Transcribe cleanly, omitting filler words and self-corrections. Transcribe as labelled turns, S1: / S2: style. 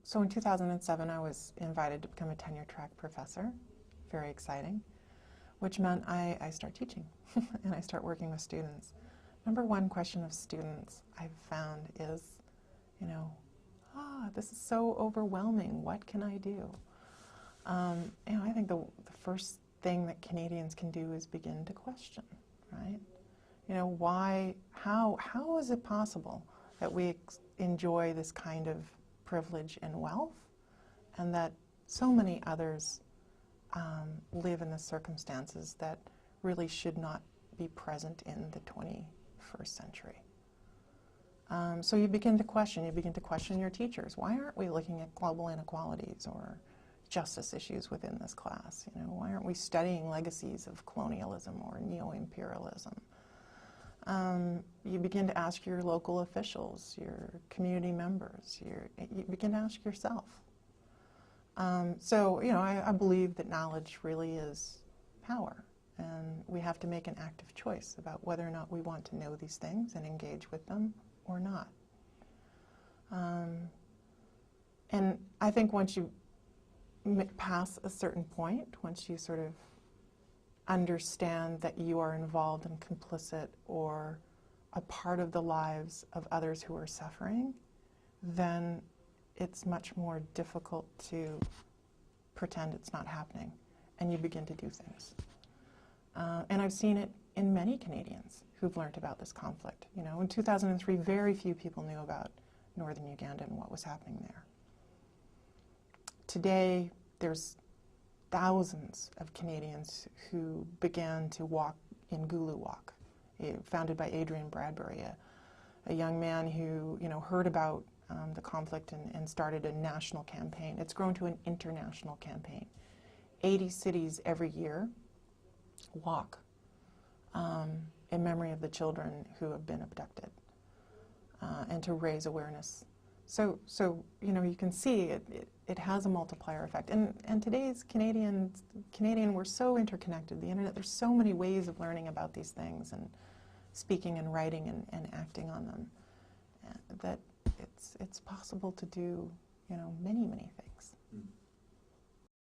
S1: So in 2007, I was invited to become a tenure-track professor. Very exciting. Which meant I start teaching and I start working with students. Number one question of students I've found is, this is so overwhelming. What can I do? I think the first thing that Canadians can do is begin to question, right? How is it possible that we enjoy this kind of privilege and wealth, and that so many others live in the circumstances that really should not be present in the 21st century. So you begin to question your teachers. Why aren't we looking at global inequalities or justice issues within this class? Why aren't we studying legacies of colonialism or neo-imperialism? You begin to ask your local officials, your community members, you begin to ask yourself. I believe that knowledge really is power, and we have to make an active choice about whether or not we want to know these things and engage with them or not. And I think once you pass a certain point, once you sort of understand that you are involved and complicit or a part of the lives of others who are suffering, then it's much more difficult to pretend it's not happening, and you begin to do things. And I've seen it in many Canadians who've learned about this conflict. In 2003, very few people knew about Northern Uganda and what was happening there. Today, there's thousands of Canadians who began to walk in Gulu Walk, founded by Adrian Bradbury, a young man who heard about the conflict and started a national campaign. It's grown to an international campaign. 80 cities every year walk in memory of the children who have been abducted, and to raise awareness. So you can see it has a multiplier effect. And today's Canadian, we're so interconnected. The internet, there's so many ways of learning about these things and speaking and writing and acting on them, that it's possible to do many things.